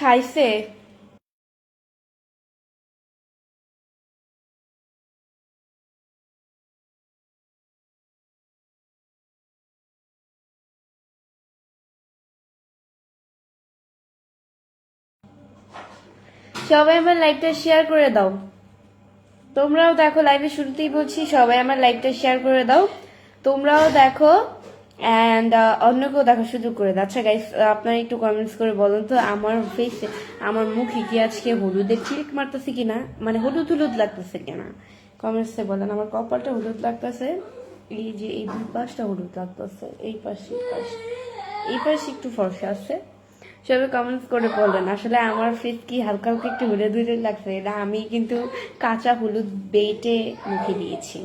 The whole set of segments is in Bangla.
খাইছে? সবাই আমার লাইভটা শেয়ার করে দাও। তোমরাও দেখো, লাইভে শুরুতেই বলছি সবাই আমার লাইভটা শেয়ার করে দাও। তোমরাও দেখো অ্যান্ড অন্যকেও দেখো, সুযোগ করে দাও। আচ্ছা গাইস, আপনারা একটু কমেন্টস করে বলুন তো আমার ফেসে, আমার মুখে কি আজকে হলুদের চিরিক মারতেছে কিনা, মানে হলুদ হলুদ লাগতেছে কিনা কমেন্টসে বলেন। আমার কপালটা হলুদ লাগতেছে, এই যে এই দুই পাশটা হলুদ লাগতেছে, এই পাশে এই পাশে একটু ফর্সা আছে। সবাই কমেন্টস করে বলবেন আসলে আমার ফেস কি হালকা হালকা একটু হলুদ হলুদ লাগছে, এটা আমি কিন্তু কাঁচা হলুদ বেটে মুখে দিয়েছি।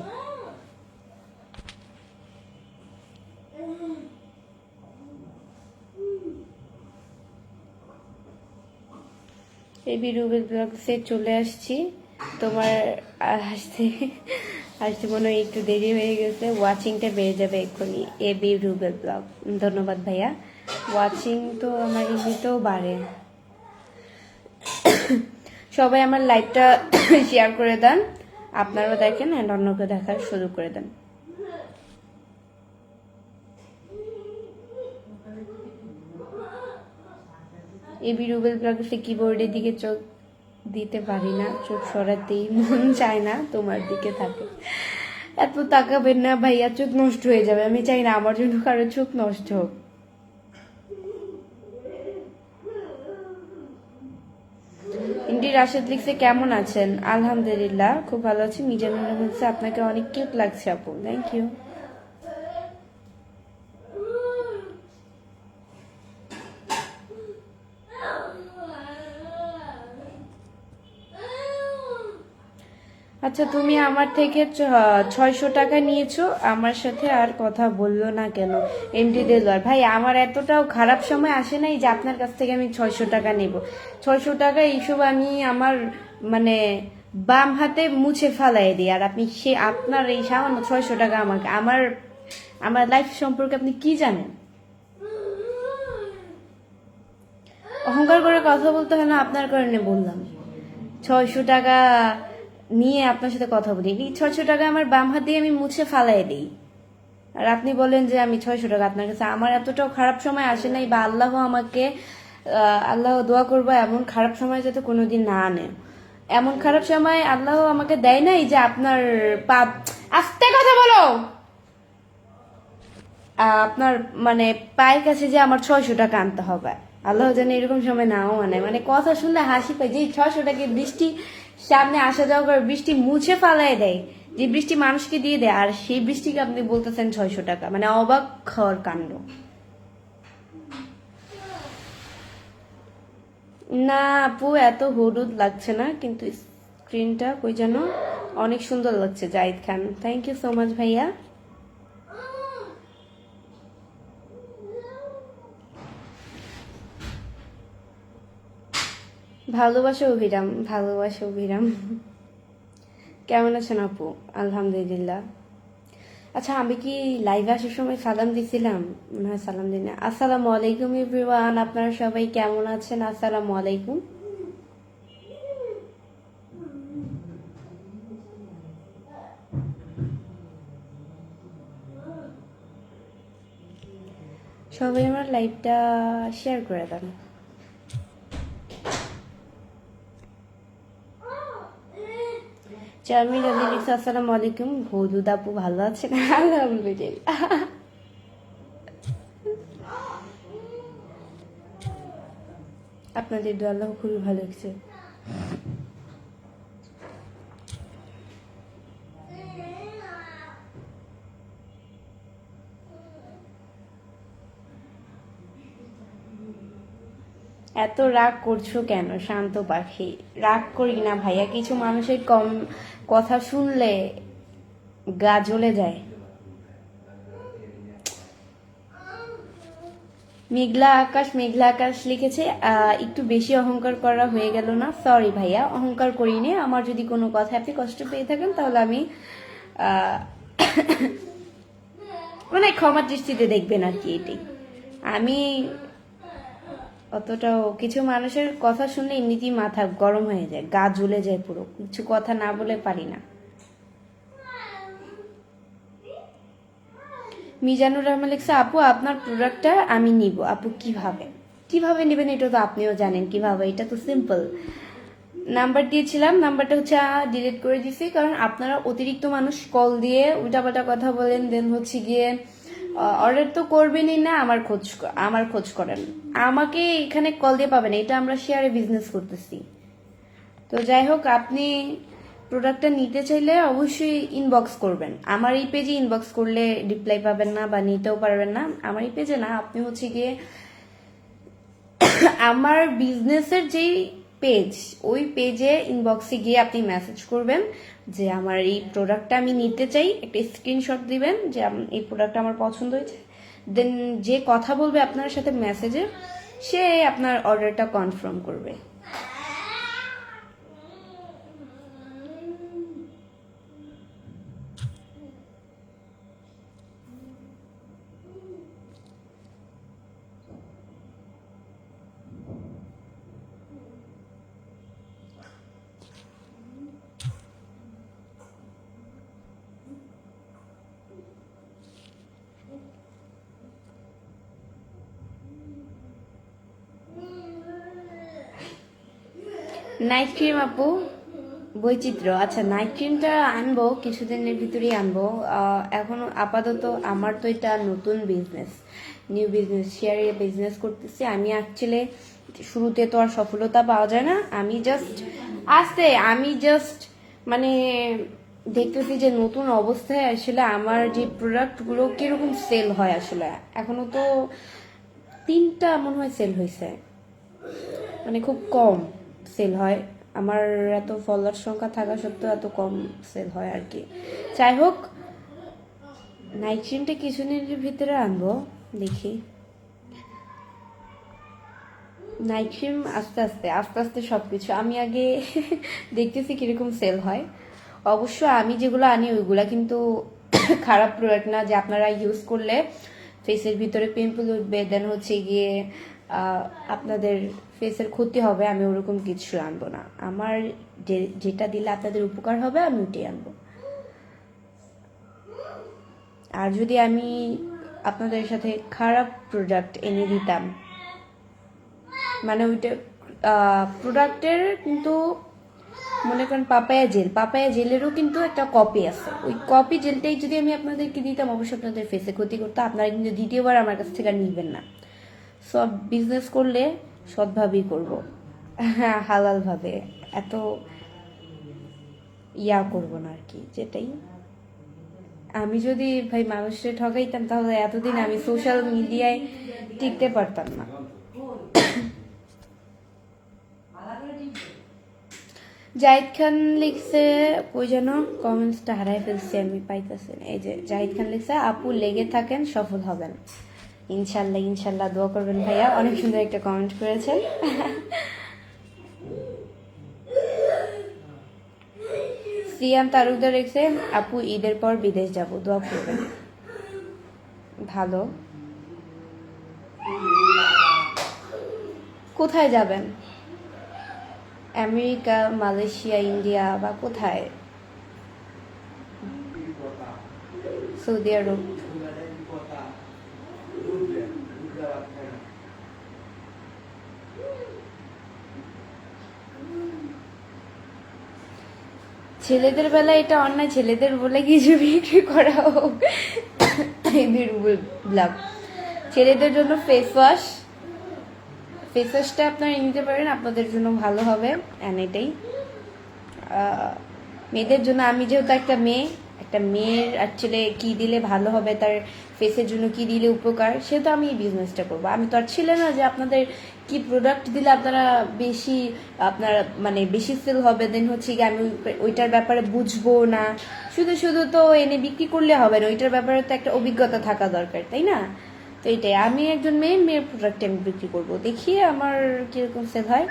এবি রুবেল ব্লগসে চলে আসছি। তোমার আসতে আসতে মনে হয় একটু দেরি হয়ে গেছে, ওয়াচিংটা বেড়ে যাবে এক্ষুনি। এবি রুবেল ব্লগ, ধন্যবাদ ভাইয়া। ওয়াচিং তো আমার এমনিতেও বাড়ে। সবাই আমার লাইভটা শেয়ার করে দেন, আপনারাও দেখেন অ্যান্ড অন্যকে দেখার সুযোগ করে দেন। এবি রুবেল ব্লগসে কিবোর্ডের দিকে চোখ দিতে পারি না, চোখ সরাতেই মন চায় না, তোমার দিকে থাকে। এত তাকাবেন না ভাইয়া, চোখ নষ্ট হয়ে যাবে। আমি চাই না আমার জন্য কারো চোখ নষ্ট হোক। ইন্ডি রাশেদ লিখছে কেমন আছেন? আলহামদুলিল্লাহ খুব ভালো আছি। মিজানুর বলছে আপনাকে অনেক কিউট লাগছে আপু, থ্যাংক ইউ। আচ্ছা, তুমি আমার থেকে 600 টাকা নিয়েছো, আমার সাথে আর কথা বললো না কেন? এমডি দেলোয়ার ভাই, আমার এতটাও খারাপ সময় আসে নাই যে আপনার কাছ থেকে আমি 600 টাকা নেব। 600 টাকা এইসব আমি আমার মানে বাম হাতে মুছে ফালাই দিই, আর আপনি সে আপনার এই সামান্য 600 টাকা আমাকে, আমার আমার লাইফ সম্পর্কে আপনি কি জানেন? অহংকার করে কথা বলতে হয় না, আপনার কারণে বললাম। 600 টাকা নিয়ে আপনার সাথে কথা বলি, এই 600 টাকা আমার বাম হাত দিয়ে আমি মুছে ফালাই দিই, আর আপনি বলেন যে আমি 600 টাকা আপনার কাছে। আমার এতটাও খারাপ সময় আসে নাই, বা আল্লাহ আমাকে আল্লাহ দোয়া করবো এমন খারাপ সময় যাতে কোনোদিন না আনে। এমন খারাপ সময় আল্লাহ আমাকে দেয় নাই যে আপনার পাপ, আস্তে কথা বলো, আপনার মানে পায়ের কাছে যে আমার 600 টাকা আনতে হবে। আল্লাহ জানে এরকম সময় নাও মানে কথা শুনলে হাসি পায়, যে 600 টাকা বৃষ্টি সামনে আসা যাওয়া করে, বৃষ্টি মুছে ফালাই দেয়, যে বৃষ্টি মানুষকে দিয়ে দেয়, আর সেই বৃষ্টিকে আপনি বলতেছেন 600 টাকা, মানে অবাক হওয়ার কাণ্ড। না আপু, এত হলুদ লাগছে না, কিন্তু স্ক্রিনটা কই যেন অনেক সুন্দর লাগছে। জাহিদ খান, থ্যাংক ইউ সো মাচ ভাইয়া। ভালোবাসা অভিরাম, ভালোবাসা অভিরাম। কেমন আছেন আপু? আলহামদুলিল্লাহ। আচ্ছা, আমি কি লাইভে আসার সময় সালাম দিছিলাম? মনে হয় সালাম দিই না। আসসালামু আলাইকুম এভরিওয়ান, আপনারা সবাই কেমন আছেন? আসসালামু আলাইকুম। সবাই আমার লাইভটা শেয়ার করে দেন। চার্মিল আলী লিখছে আসসালামু আলাইকুম। হলুদ আপু ভালো আছেন? আলহামদুলিল্লাহ। আপনাদের দোয়া, আল্লাহ খুবই ভালো লাগছে। এত রাগ করছো কেন শান্ত পাখি? রাগ করি না ভাইয়া, কিছু মানুষের কম কথা শুনলে গা জ্বলে যায়। মেঘলা আকাশ, মেঘলা আকাশ লিখেছে, একটু বেশি অহংকার করা হয়ে গেল না? সরি ভাইয়া, অহংকার করিনি। আমার যদি কোনো কথা আপনি কষ্ট পেয়ে থাকেন তাহলে আমি মানে ক্ষমা দৃষ্টিতে দেখবেন আর কি, এটাই। আমি অতটাও কিছু মানুষের কথা শুনলে এমনিতেই মাথা গরম হয়ে যায়, গা জ্বলে যায় পুরো, কিছু কথা না বলে পারি না। মিজানুর রহমান লিখছে, আপু আপনার প্রোডাক্টটা আমি নিব। আপু কিভাবে কিভাবে নেবেন এটা তো আপনিও জানেন কিভাবে, এটা তো সিম্পল। নাম্বার দিয়েছিলাম, নাম্বারটা হচ্ছে ডিলিট করে দিছি, কারণ আপনারা অতিরিক্ত মানুষ কল দিয়ে উল্টাপাল্টা কথা বলেন, দেন হচ্ছে গিয়ে অর্ডার তো করবেনই না, আমার খোঁজ করেন, আমাকে এখানে কল দিয়ে পাবেন, এটা আমরা শেয়ারে বিজনেস করতেছি। তো যাই হোক, আপনি প্রোডাক্টটা নিতে চাইলে অবশ্যই ইনবক্স করবেন, আমার এই পেজে ইনবক্স করলে রিপ্লাই পাবেন না বা নিতেও পারবেন না। আমার এই পেজে না, আপনি হচ্ছে গিয়ে আমার বিজনেসের যেই পেজ, ওই পেজে ইনবক্সে গিয়ে আপনি মেসেজ করবেন যে আমার এই প্রোডাক্টটা আমি নিতে চাই, একটা স্ক্রিনশট দিবেন যে এই প্রোডাক্টটা আমার পছন্দ হয়েছে, দেন যে কথা বলবে আপনার সাথে মেসেজে, সে আপনার অর্ডারটা কনফার্ম করবে। নাইট ক্রিম আপু, বৈচিত্র্য, আচ্ছা নাইট ক্রিমটা আনবো কিছুদিনের ভিতরেই আনবো। এখন আপাতত আমার তো এটা নতুন বিজনেস, নিউ বিজনেস, শেয়ারে বিজনেস করতেছি আমি। অ্যাকচুয়ালি শুরুতে তো আর সফলতা পাওয়া যায় না, আমি জাস্ট মানে দেখতেছি যে নতুন অবস্থায় আসলে আমার যে প্রোডাক্টগুলো কিরকম সেল হয়। আসলে এখনো তো 3টা মনে হয় সেল হয়েছে, মানে খুব কম সেল হয়। আমার এত ফলোয়ার সংখ্যা থাকা সত্ত্বেও এত কম সেল হয় আর কি। যাই হোক, নাইট ক্রিমটা কিছুদিনের ভিতরে আনবো, দেখি। নাইট ক্রিম আস্তে আস্তে আস্তে আস্তে সবকিছু আমি আগে দেখতেছি কিরকম সেল হয়। অবশ্য আমি যেগুলো আনি ওইগুলা কিন্তু খারাপ প্রোডাক্ট না, যে আপনারা ইউজ করলে ফেসের ভিতরে পিম্পল উঠবে, দেন হচ্ছে গিয়ে আপনাদের ফেসের ক্ষতি হবে, আমি ওরকম কিছু আনবো না। আমার যেটা দিলে আপনাদের উপকার হবে আমি ওটাই আনবো। আর যদি আমি আপনাদের সাথে খারাপ প্রোডাক্ট এনে দিতাম, মানে ওইটা প্রোডাক্টের কিন্তু মনে করেন পাপায়া জেলেরও কিন্তু একটা কপি আছে, ওই কপি জেলটাই যদি আমি আপনাদেরকে দিতাম, অবশ্যই আপনাদের ফেসে ক্ষতি করতো, আপনারা কিন্তু দ্বিতীয়বার আমার কাছ থেকে আর নিবেন না। সব বিজনেস করলে সৎভাবেই করব, হ্যাঁ হালাল ভাবে, এত করব না আর কি। যেটাই, আমি যদি ভাই মানুষকে ঠকাইতাম তাহলে এতদিন আমি সোশ্যাল মিডিয়ায় টিকতে পারতাম না। জাহিদ খান লিখছে, কই যেন কমেন্টসটা হারাই ফেলছি আমি, পাইতেছি না। এই যে জাহিদ খান লিখছে, আপু লেগে থাকেন সফল হবেন। ইনশাল্লাহ ইনশাল্লাহ, দোয়া করবেন ভাইয়া, অনেক সুন্দর একটা কমেন্ট করেছেন। সিয়াম তালুকদার লিখছে, আপু ঈদের পর বিদেশ যাব, দোয়া করবেন। ভালো, কোথায় যাবেন? আমেরিকা, মালয়েশিয়া, ইন্ডিয়া বা কোথায়? সৌদি আরব? ছেলেদের বেলায় এটা অন্যায়, ছেলেদের বলে কিছু বিক্রি করা হোক। ছেলেদের জন্য ফেস ওয়াশটা আপনারা নিতে পারেন, আপনাদের জন্য ভালো হবে। এটাই মেয়েদের জন্য, আমি যেহেতু একটা মেয়ের অ্যাকচুয়ালি কি দিলে ভালো হবে, তার ফেসের জন্য কি দিলে উপকার, সেহেতু আমি এই বিজনেসটা করবো। আমি তো আর ছিল না যে আপনাদের কি প্রোডাক্ট দিলে আপনারা বেশি সেল হবে, দেন হচ্ছে কি আমি ওইটার ব্যাপারে বুঝবো না, শুধু তো এনে বিক্রি করলে হবে না, ওইটার ব্যাপারে তো একটা অভিজ্ঞতা থাকা দরকার, তাই না? তো এটাই, আমি একজন মেয়ের প্রোডাক্ট আমি বিক্রি করবো, দেখি আমার কিরকম সেল হয়।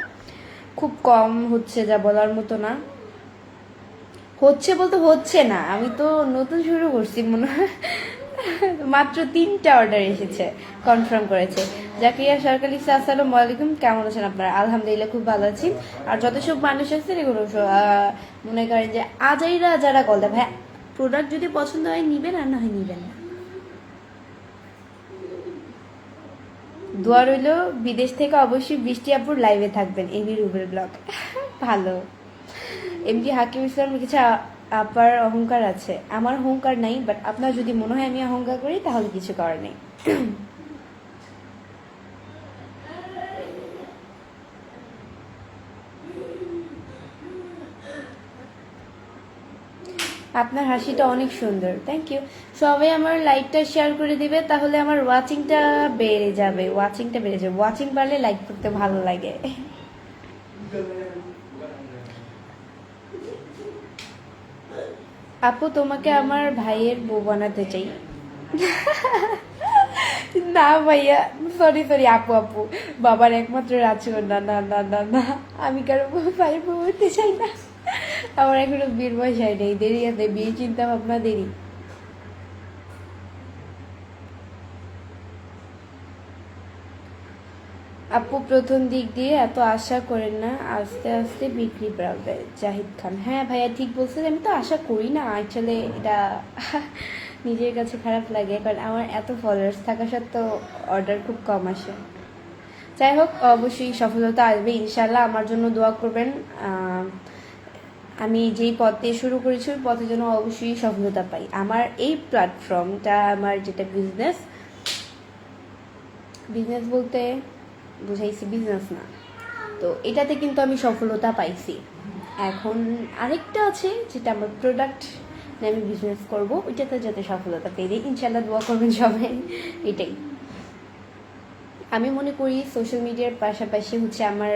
খুব কম হচ্ছে, যা বলার মতো না। হচ্ছে বলতে হচ্ছে না, আমি তো নতুন শুরু করছি, মনে হয় মাত্র 3টা অর্ডার এসেছে, কনফার্ম করেছে। জাকিয়া সরকার লিখছে আসসালামু আলাইকুম, কেমন আছেন আপনারা? আলহামদুলিল্লাহ খুব ভালো আছি। আর যত সব মানুষ আছে এগুলো মনে করেন যে আজাইরা যারা কল দেয়, ভাই প্রোডাক্ট যদি পছন্দ হয় নিবেন, আর না হয় নিবেন না। দোয়া রইল বিদেশ থেকে অবশ্যই বৃষ্টি আপুর লাইভে থাকবেন, এমনি রুবেল ব্লগ। ভালো। এমডি হাকিম ইসলাম লিখেছে আপার অহংকার আছে, আমার অহংকার নাই, বাট আপনার যদি মনে হয় আমি অহংকার করি তাহলে কিছু করার নেই। আপনার হাসিটা অনেক সুন্দর, থ্যাংক ইউ। সবাই আমার লাইকটা শেয়ার করে দিবে, তাহলে আমার ওয়াচিংটা বেড়ে যাবে, ওয়াচিং বাড়লে লাইক করতে ভালো লাগে। আপু তোমাকে আমার ভাইয়ের বউ বানাতে চাই। না ভাইয়া, সরি আপু, বাবার একমাত্র রাজকন্যা, না না না না, আমি কারো ভাইয়ের বউ হতে চাই না। আমার এখনো বিয়ের বয়স হয় নেই, দেরি আছে, বিয়ে চিন্তা ভাবনা দেরি। আপু প্রথম দিক দিয়ে এত আশা করেন না, আস্তে আস্তে বিক্রি বাড়বে। জাহিদ খান, হ্যাঁ ভাইয়া ঠিক বলছেন, আমি তো আশা করি না আসলে, এটা নিজের কাছে খারাপ লাগে, কারণ আমার এত ফলোয়ার্স থাকা সত্ত্বেও অর্ডার খুব কম আসে। যাই হোক, অবশ্যই সফলতা আসবে ইনশাল্লাহ, আমার জন্য দোয়া করবেন। আমি যেই পথে শুরু করেছি ওই পথে যেন অবশ্যই সফলতা পাই। আমার এই প্ল্যাটফর্মটা, আমার যেটা বিজনেস বলতে বুঝাইছি বিজনেস না, তো এটাতে কিন্তু আমি সফলতা পাইছি। এখন আরেকটা আছে যেটা আমার প্রোডাক্ট নিয়ে আমি বিজনেস করবো, ওইটাতে যাতে সফলতা পেয়ে দিই ইনশাল্লাহ, দোয়া করবেন সবাই। এটাই আমি মনে করি, সোশ্যাল মিডিয়ার পাশাপাশি হচ্ছে আমার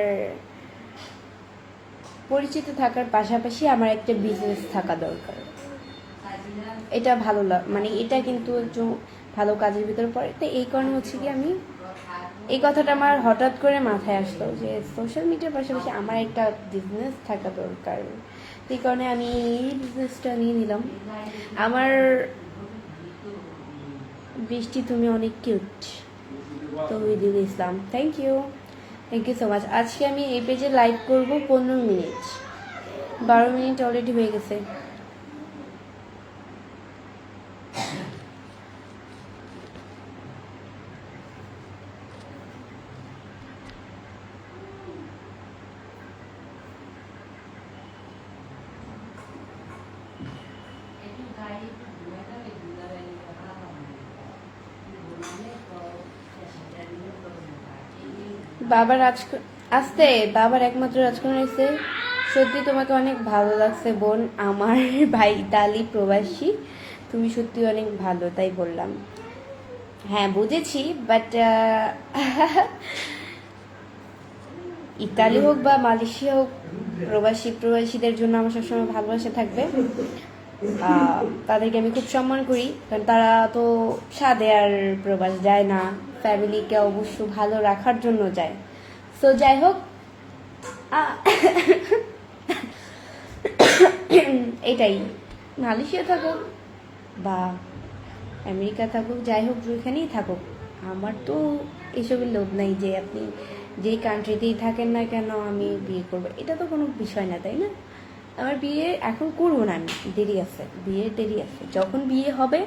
পরিচিত থাকার পাশাপাশি আমার একটা বিজনেস থাকা দরকার। এটা ভালো মানে এটা কিন্তু একটু ভালো কাজের ভিতরে পড়ে। তো এই কারণে হচ্ছে কি, আমি এই কথাটা আমার হঠাৎ করে মাথায় আসলো যে সোশ্যাল মিডিয়ার পাশাপাশি আমার একটা বিজনেস থাকা দরকার। এই কারণে আমি এই বিজনেসটা নিয়ে নিলাম। আমার বৃষ্টি তুমি অনেক cute, Tauhidul Islam, thank you so much. আজকে আমি এই পেজে লাইভ করবো 15 মিনিট, 12 মিনিট অলরেডি হয়ে গেছে। বাবার আসতে বাবার একমাত্র রাজকন্যা এসে, সত্যি তোমাকে অনেক ভালো লাগছে বোন, আমার ভাই ইতালি প্রবাসী, তুমি সত্যি অনেক ভালো, তাই বললাম। হ্যাঁ বুঝেছি, বাট ইতালি হোক বা মালয়েশিয়া হোক, প্রবাসীদের জন্য আমার সবসময় ভালোবাসা থাকবে। তাদেরকে আমি খুব সম্মান করি, কারণ তারা তো সাদে আর প্রবাস যায় না, ফ্যামিলিকে অবশ্য ভালো রাখার জন্য যায়। তো যাই হোক, এটাই, মালয়েশিয়া থাকুক বা আমেরিকা থাকুক, যাই হোক যেখানেই থাকুক, আমার তো এসবের লোভ নাই যে আপনি যেই কান্ট্রিতেই থাকেন না কেন আমি বিয়ে করবো, এটা তো কোনো বিষয় না, তাই না? আমার বিয়ে এখন করবো না, আমি দেরি আছে, বিয়ের দেরি আছে, যখন বিয়ে হবে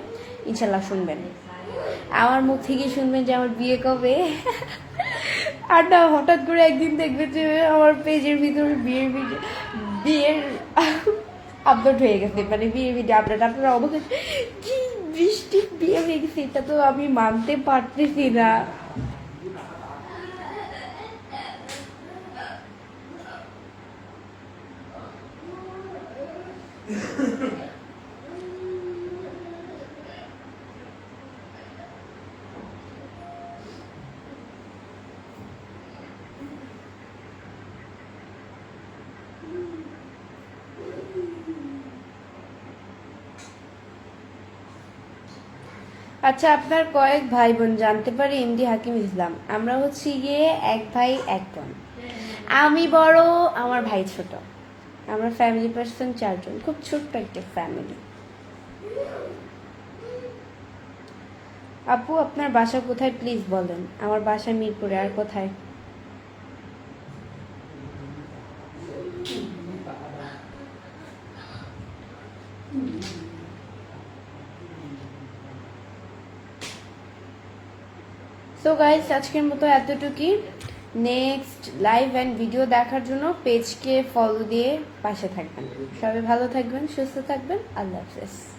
ইনশাল্লাহ শুনবেন, আমার মুখ থেকে শুনবেন যে আমার বিয়ে কবে। আর না হঠাৎ করে একদিন দেখবে যে আমার পেজের ভিতরে বিয়ের আপলোড হয়ে গেছে, মানে বিয়ের ভিডিও আপলোড, আপনারা অবাক কি বৃষ্টি বিয়ে হয়ে গেছে, এটা তো আমি মানতে পারতেছি না। আচ্ছা, আপনার কয়েক ভাই বোন জানতে পারি? এমডি হাকিম ইসলাম, আমরা হচ্ছে গিয়ে এক ভাই এক বোন, আমি বড়, আমার ভাই ছোট, আমরা ফ্যামিলি পার্সন 4 জন, খুব ছোট্ট একটা ফ্যামিলি। আপু আপনার বাসা কোথায় প্লিজ বলেন। আমার বাসা মিরপুরে, আর কোথায়? সো গাইস, আজকের মতো এতটুকুই। নেক্সট লাইভ অ্যান্ড ভিডিও দেখার জন্য পেজকে ফলো দিয়ে পাশে থাকবেন। সবাই ভালো থাকবেন, সুস্থ থাকবেন। আল্লাহ হাফেজ।